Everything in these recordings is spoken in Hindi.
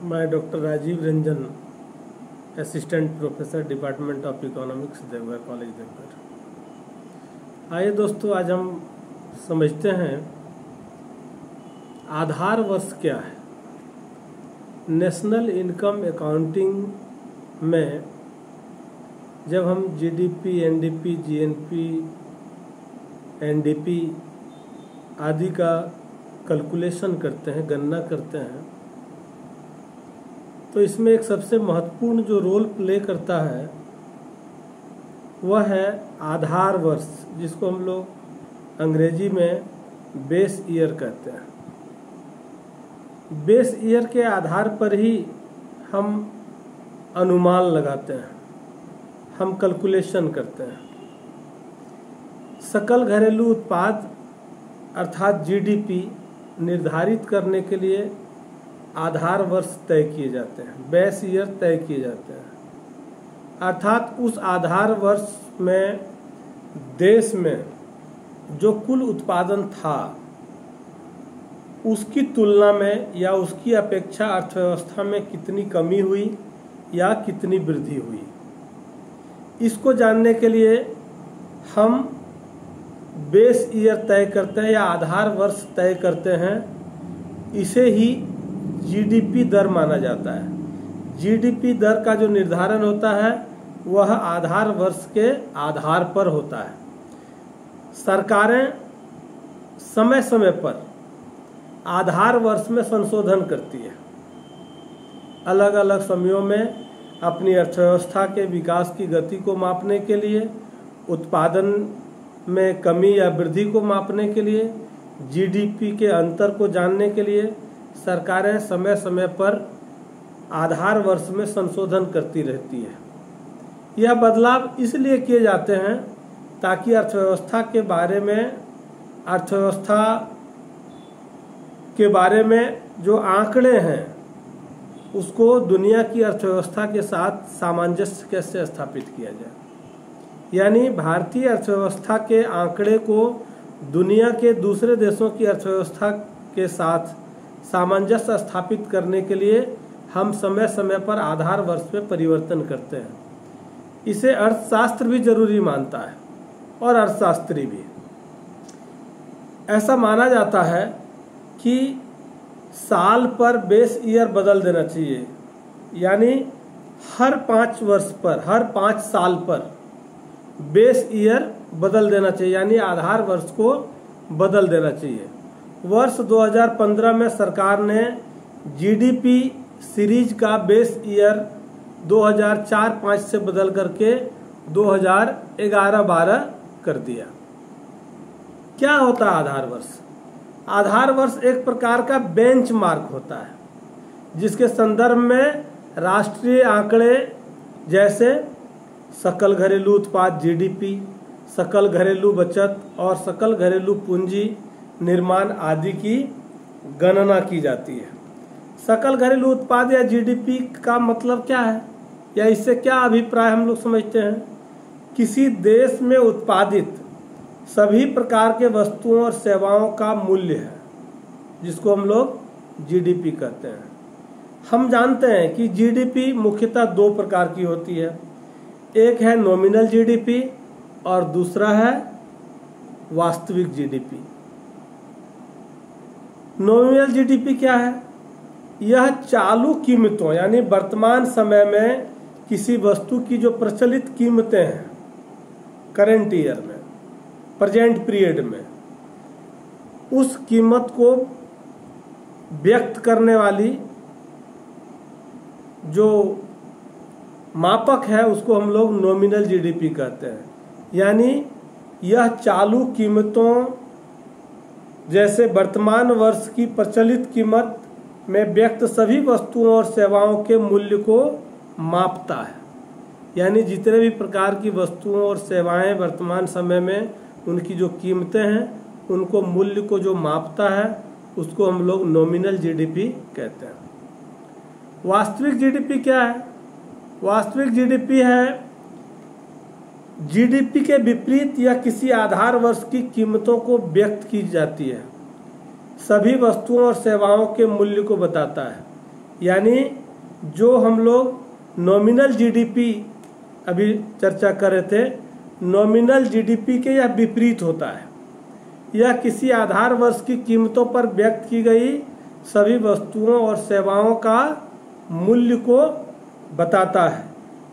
मैं doctor Rajiv Ranjan, assistant professor, department of economics, Deoghar college, Deoghar. आइए दोस्तों, आज हम समझते हैं आधार वर्ष क्या है। नेशनल इनकम अकाउंटिंग में जब हम जीडीपी, एनडीपी, जीएनपी, एनडीपी आदि का कैलकुलेशन करते हैं, गणना करते हैं, तो इसमें एक सबसे महत्वपूर्ण जो रोल प्ले करता है वह है आधार वर्ष, जिसको हम लोग अंग्रेजी में बेस ईयर कहते हैं। बेस ईयर के आधार पर ही हम अनुमान लगाते हैं, हम कैलकुलेशन करते हैं। सकल घरेलू उत्पाद अर्थात जीडीपी निर्धारित करने के लिए आधार वर्ष तय किए जाते हैं, बेस ईयर तय किए जाते हैं। अर्थात उस आधार वर्ष में देश में जो कुल उत्पादन था उसकी तुलना में या उसकी अपेक्षा अर्थव्यवस्था में कितनी कमी हुई या कितनी वृद्धि हुई, इसको जानने के लिए हम बेस ईयर तय करते हैं या आधार वर्ष तय करते हैं। इसे ही जीडीपी दर माना जाता है। जीडीपी दर का जो निर्धारण होता है वह आधार वर्ष के आधार पर होता है। सरकारें समय समय पर आधार वर्ष में संशोधन करती है। अलग अलग समयों में अपनी अर्थव्यवस्था के विकास की गति को मापने के लिए, उत्पादन में कमी या वृद्धि को मापने के लिए, जीडीपी के अंतर को जानने के लिए सरकारें समय समय पर आधार वर्ष में संशोधन करती रहती है। यह बदलाव इसलिए किए जाते हैं ताकि अर्थव्यवस्था के बारे में जो आंकड़े हैं उसको दुनिया की अर्थव्यवस्था के साथ सामंजस्य कैसे स्थापित किया जाए। यानी भारतीय अर्थव्यवस्था के आंकड़े को दुनिया के दूसरे देशों की अर्थव्यवस्था के साथ सामंजस्य स्थापित करने के लिए हम समय समय पर आधार वर्ष में परिवर्तन करते हैं। इसे अर्थशास्त्र भी जरूरी मानता है और अर्थशास्त्री भी। ऐसा माना जाता है कि साल पर बेस ईयर बदल देना चाहिए, यानी हर 5 वर्ष पर, हर 5 साल पर बेस ईयर बदल देना चाहिए, यानी आधार वर्ष को बदल देना चाहिए। वर्ष 2015 में सरकार ने जीडीपी सीरीज का बेस ईयर 2004-05 से बदल करके 2011-12 कर दिया। क्या होता है आधार वर्ष? आधार वर्ष एक प्रकार का बेंचमार्क होता है जिसके संदर्भ में राष्ट्रीय आंकड़े जैसे सकल घरेलू उत्पाद जीडीपी, सकल घरेलू बचत और सकल घरेलू पूंजी निर्माण आदि की गणना की जाती है। सकल घरेलू उत्पाद या जीडीपी का मतलब क्या है या इससे क्या अभिप्राय हम लोग समझते हैं? किसी देश में उत्पादित सभी प्रकार के वस्तुओं और सेवाओं का मूल्य है, जिसको हम लोग जीडीपी कहते हैं। हम जानते हैं कि जीडीपी मुख्यतः 2 प्रकार की होती है। एक है नॉमिनल जीडीपी और दूसरा है वास्तविक जीडीपी। नॉमिनल जीडीपी क्या है? यह चालू कीमतों यानी वर्तमान समय में किसी वस्तु की जो प्रचलित कीमतें हैं करंट ईयर में, प्रेजेंट पीरियड में, उस कीमत को व्यक्त करने वाली जो मापक है उसको हम लोग नॉमिनल जीडीपी कहते हैं। यानी यह चालू कीमतों जैसे वर्तमान वर्ष की प्रचलित कीमत में व्यक्त सभी वस्तुओं और सेवाओं के मूल्य को मापता है। यानी जितने भी प्रकार की वस्तुओं और सेवाएं वर्तमान समय में उनकी जो कीमतें हैं उनको मूल्य को जो मापता है उसको हम लोग नॉमिनल जीडीपी कहते हैं। वास्तविक जीडीपी क्या है? वास्तविक जीडीपी है जीडीपी के विपरीत या किसी आधार वर्ष की कीमतों को व्यक्त की जाती है, सभी वस्तुओं और सेवाओं के मूल्य को बताता है। यानी जो हम लोग नॉमिनल जीडीपी अभी चर्चा कर रहे थे, नॉमिनल जीडीपी के यह विपरीत होता है। यह किसी आधार वर्ष की कीमतों पर व्यक्त की गई सभी वस्तुओं और सेवाओं का मूल्य को बताता है।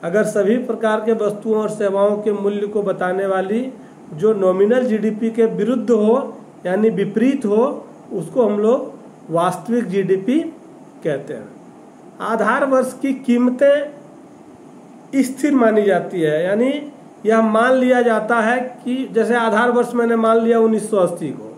अगर सभी प्रकार के वस्तुओं और सेवाओं के मूल्य को बताने वाली जो नॉमिनल जीडीपी के विरुद्ध हो यानी विपरीत हो, उसको हम लोग वास्तविक जीडीपी कहते हैं। आधार वर्ष की कीमतें स्थिर मानी जाती है, यानी यह मान लिया जाता है कि जैसे आधार वर्ष मैंने मान लिया 1980 को,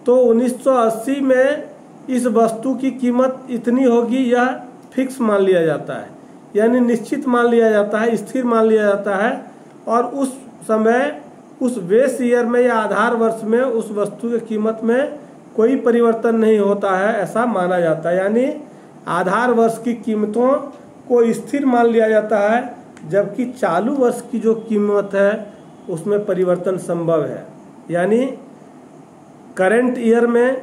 तो 1980 में इस वस्तु की कीमत इतनी होगी, यह फिक्स मान लिया जाता है, यानी निश्चित मान लिया जाता है, स्थिर मान लिया जाता है। और उस समय उस बेस ईयर में या आधार वर्ष में उस वस्तु की कीमत में कोई परिवर्तन नहीं होता है, ऐसा माना जाता है। यानी आधार वर्ष की कीमतों को स्थिर मान लिया जाता है, जबकि चालू वर्ष की जो कीमत है उसमें परिवर्तन संभव है। यानी करंट ईयर में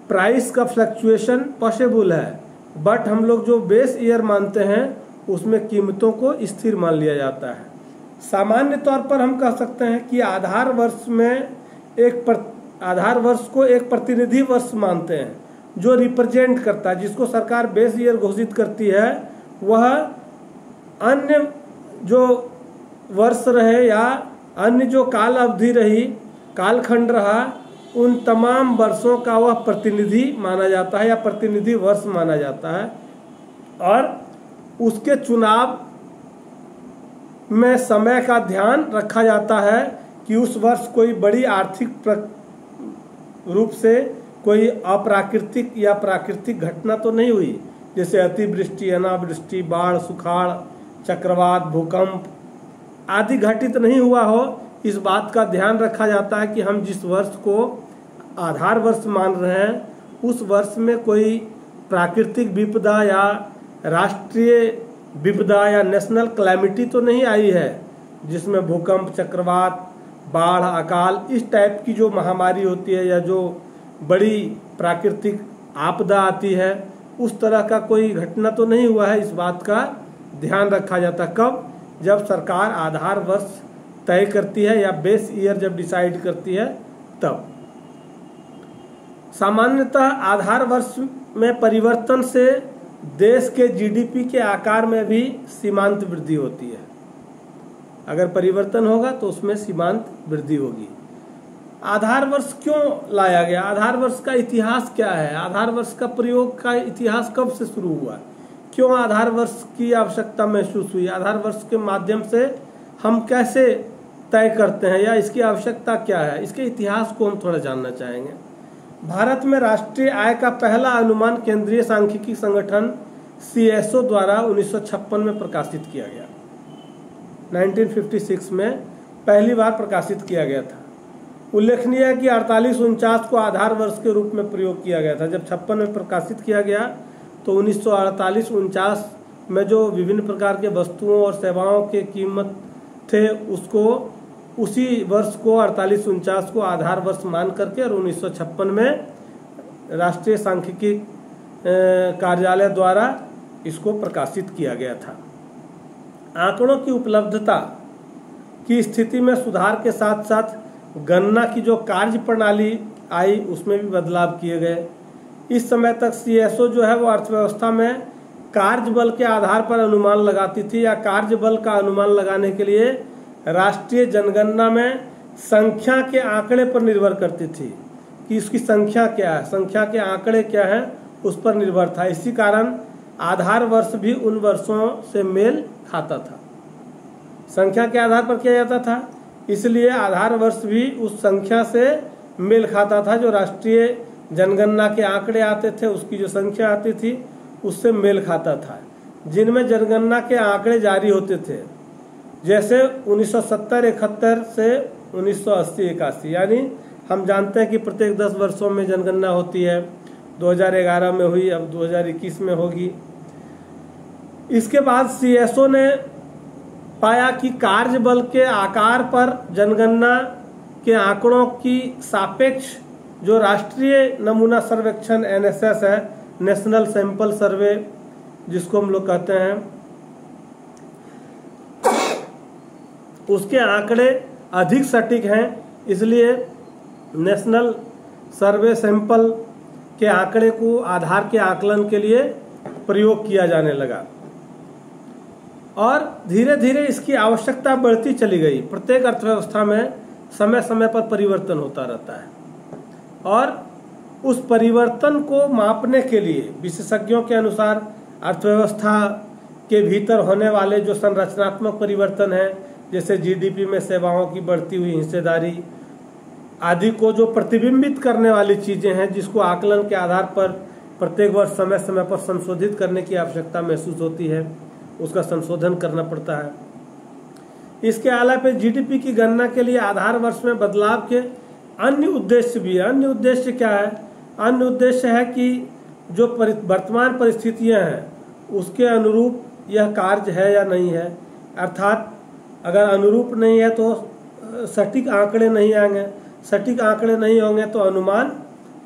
प्राइस का फ्लक्चुएशन पॉसिबल है, बट हम लोग जो बेस ईयर मानते हैं उसमें कीमतों को स्थिर मान लिया जाता है। सामान्य तौर पर हम कह सकते हैं कि आधार वर्ष को एक प्रतिनिधि वर्ष मानते हैं, जो रिप्रेजेंट करता है, जिसको सरकार बेस ईयर घोषित करती है। वह अन्य जो वर्ष रहे या अन्य जो काल अवधि रही, कालखंड रहा, उन तमाम वर्षों का वह प्रतिनिधि माना जाता है या प्रतिनिधि वर्ष माना जाता है। और उसके चुनाव में समय का ध्यान रखा जाता है कि उस वर्ष कोई बड़ी आर्थिक रूप से कोई अप्राकृतिक या प्राकृतिक घटना तो नहीं हुई, जैसे अतिवृष्टि, अनावृष्टि, बाढ़, सुखाड़, चक्रवात, भूकंप आदि घटित नहीं हुआ हो। इस बात का ध्यान रखा जाता है कि हम जिस वर्ष को आधार वर्ष मान रहे हैं उस वर्ष में कोई प्राकृतिक विपदा या राष्ट्रीय विपदा या नेशनल क्लैमिटी तो नहीं आई है, जिसमें भूकंप, चक्रवात, बाढ़, अकाल इस टाइप की जो महामारी होती है या जो बड़ी प्राकृतिक आपदा आती है, उस तरह का कोई घटना तो नहीं हुआ है। इस बात का ध्यान रखा जाता। कब? जब सरकार आधार वर्ष तय करती है या बेस ईयर जब डिसाइड करती है तब। सामान्यतः आधार वर्ष में परिवर्तन से देश के जीडीपी के आकार में भी सीमांत वृद्धि होती है। अगर परिवर्तन होगा तो उसमें सीमांत वृद्धि होगी। आधार वर्ष क्यों लाया गया? आधार वर्ष का इतिहास क्या है? आधार वर्ष का प्रयोग का इतिहास कब से शुरू हुआ? क्यों आधार वर्ष की आवश्यकता महसूस हुई? आधार वर्ष के माध्यम से हम कैसे तय करते हैं या इसकी आवश्यकता क्या है? इसके इतिहास को हम थोड़ा जानना चाहेंगे। भारत में राष्ट्रीय आय का पहला अनुमान केंद्रीय सांख्यिकी संगठन CSO द्वारा 1956 में प्रकाशित किया गया। 1956 में पहली बार प्रकाशित किया गया था। उल्लेखनीय है कि 48-49 को आधार वर्ष के रूप में प्रयोग किया गया था। जब 56 में प्रकाशित किया गया तो 1948-49 में जो विभिन्न प्रकार के वस्तुओं और सेवाओं के कीमत थे उसको उसी वर्ष को 48-49 को आधार वर्ष मान करके और 1956 में राष्ट्रीय सांख्यिकी कार्यालय द्वारा इसको प्रकाशित किया गया था। आंकड़ों की उपलब्धता की स्थिति में सुधार के साथ साथ गणना की जो कार्य प्रणाली आई उसमें भी बदलाव किए गए। इस समय तक CSO जो है वो अर्थव्यवस्था में कार्य बल के आधार पर अनुमान लगाती थी या कार्य बल का अनुमान लगाने के लिए राष्ट्रीय जनगणना में संख्या के आंकड़े पर निर्भर करती थी कि इसकी संख्या क्या है, संख्या के आंकड़े क्या हैं, उस पर निर्भर था। इसी कारण आधार वर्ष भी उन वर्षों से मेल खाता था। संख्या के आधार पर किया जाता था, इसलिए आधार वर्ष भी उस संख्या से मेल खाता था। जो राष्ट्रीय जनगणना के आंकड़े आते थे उसकी जो संख्या आती थी उससे मेल खाता था। जिनमें जनगणना के आंकड़े जारी होते थे, जैसे 1970-71 से 1980-81, यानी हम जानते हैं कि प्रत्येक 10 वर्षों में जनगणना होती है। 2011 में हुई, अब 2021 में होगी। इसके बाद CSO ने पाया कि कार्य बल के आकार पर जनगणना के आंकड़ों की सापेक्ष जो राष्ट्रीय नमूना सर्वेक्षण NSS है, नेशनल सैंपल सर्वे जिसको हम लोग कहते हैं, उसके आंकड़े अधिक सटीक हैं, इसलिए नेशनल सर्वे सैंपल के आंकड़े को आधार के आकलन के लिए प्रयोग किया जाने लगा और धीरे धीरे इसकी आवश्यकता बढ़ती चली गई। प्रत्येक अर्थव्यवस्था में समय समय पर परिवर्तन होता रहता है और उस परिवर्तन को मापने के लिए विशेषज्ञों के अनुसार अर्थव्यवस्था के भीतर होने वाले जो संरचनात्मक परिवर्तन है, जैसे जीडीपी में सेवाओं की बढ़ती हुई हिस्सेदारी आदि को जो प्रतिबिंबित करने वाली चीजें हैं, जिसको आकलन के आधार पर प्रत्येक वर्ष समय समय पर संशोधित करने की आवश्यकता महसूस होती है, उसका संशोधन करना पड़ता है। इसके अलावा जीडीपी की गणना के लिए आधार वर्ष में बदलाव के अन्य उद्देश्य भी है। अन्य उद्देश्य क्या है? अन्य उद्देश्य है कि जो वर्तमान परिस्थितियां हैं उसके अनुरूप यह कार्य है या नहीं है, अर्थात अगर अनुरूप नहीं है तो सटीक आंकड़े नहीं आएंगे, सटीक आंकड़े नहीं होंगे तो अनुमान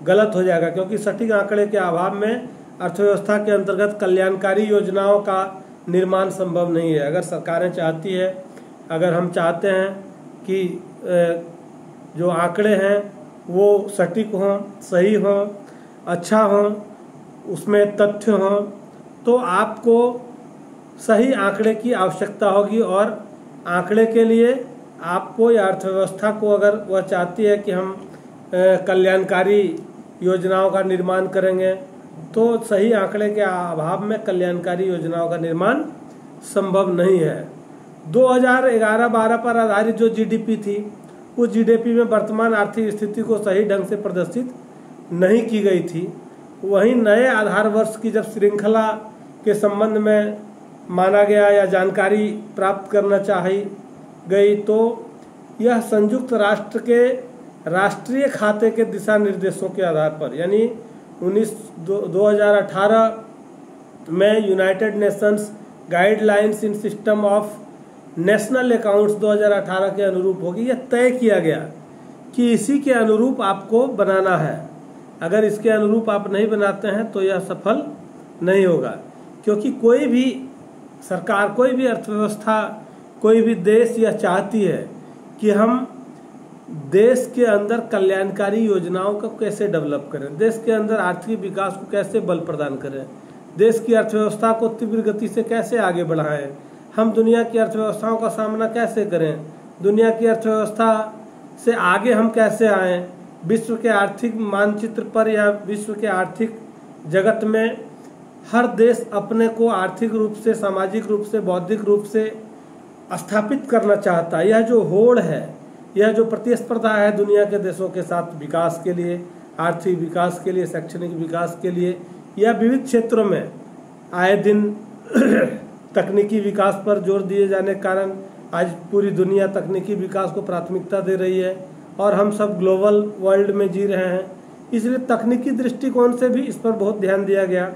गलत हो जाएगा, क्योंकि सटीक आंकड़े के अभाव में अर्थव्यवस्था के अंतर्गत कल्याणकारी योजनाओं का निर्माण संभव नहीं है। अगर सरकारें चाहती है, अगर हम चाहते हैं कि जो आंकड़े हैं वो सटीक हों, सही हों, अच्छा हों, उसमें तथ्य हों, तो आपको सही आंकड़े की आवश्यकता होगी और आंकड़े के लिए आपको या अर्थव्यवस्था को अगर वह चाहती है कि हम कल्याणकारी योजनाओं का निर्माण करेंगे तो सही आंकड़े के अभाव में कल्याणकारी योजनाओं का निर्माण संभव नहीं है। 2011-12 पर आधारित जो जीडीपी थी, उस जीडीपी में वर्तमान आर्थिक स्थिति को सही ढंग से प्रदर्शित नहीं की गई थी। वहीं नए आधार वर्ष की जब श्रृंखला के संबंध में माना गया या जानकारी प्राप्त करना चाही गई तो यह संयुक्त राष्ट्र के राष्ट्रीय खाते के दिशा निर्देशों के आधार पर, यानी 2018 में United Nations guidelines in system of national accounts 2018 के अनुरूप होगी। यह तय किया गया कि इसी के अनुरूप आपको बनाना है। अगर इसके अनुरूप आप नहीं बनाते हैं तो यह सफल नहीं होगा, क्योंकि कोई भी सरकार, कोई भी अर्थव्यवस्था, कोई भी देश यह चाहती है कि हम देश के अंदर कल्याणकारी योजनाओं को कैसे डेवलप करें, देश के अंदर आर्थिक विकास को कैसे बल प्रदान करें, देश की अर्थव्यवस्था को तीव्र गति से कैसे आगे बढ़ाएं, हम दुनिया की अर्थव्यवस्थाओं का सामना कैसे करें, दुनिया की अर्थव्यवस्था से आगे हम कैसे आएं, विश्व के आर्थिक मानचित्र पर या विश्व के आर्थिक जगत में हर देश अपने को आर्थिक रूप से, सामाजिक रूप से, बौद्धिक रूप से स्थापित करना चाहता है। यह जो होड़ है, यह जो प्रतिस्पर्धा है दुनिया के देशों के साथ विकास के लिए, आर्थिक विकास के लिए, शैक्षणिक विकास के लिए, यह विविध क्षेत्रों में आए दिन तकनीकी विकास पर जोर दिए जाने के कारण आज पूरी दुनिया तकनीकी विकास को प्राथमिकता दे रही है और हम सब ग्लोबल वर्ल्ड में जी रहे हैं। इसलिए तकनीकी दृष्टिकोण से भी इस पर बहुत ध्यान दिया गया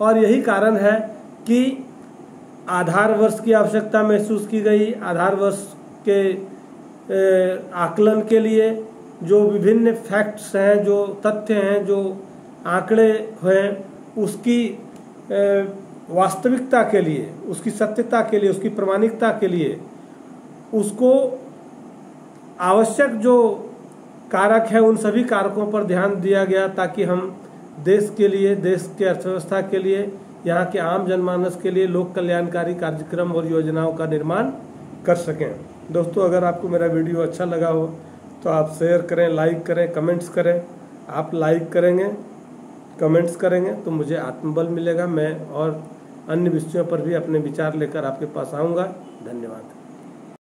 और यही कारण है कि आधार वर्ष की आवश्यकता महसूस की गई। आधार वर्ष के आकलन के लिए जो विभिन्न फैक्ट्स हैं, जो तथ्य हैं, जो आंकड़े हैं, उसकी वास्तविकता के लिए, उसकी सत्यता के लिए, उसकी प्रामाणिकता के लिए उसको आवश्यक जो कारक है उन सभी कारकों पर ध्यान दिया गया ताकि हम देश के लिए, देश के अर्थव्यवस्था के लिए, यहाँ के आम जनमानस के लिए लोक कल्याणकारी कार्यक्रम और योजनाओं का निर्माण कर सकें। दोस्तों, अगर आपको मेरा वीडियो अच्छा लगा हो तो आप शेयर करें, लाइक करें, कमेंट्स करें। आप लाइक करेंगे, कमेंट्स करेंगे तो मुझे आत्मबल मिलेगा। मैं और अन्य विषयों पर भी अपने विचार लेकर आपके पास आऊँगा। धन्यवाद।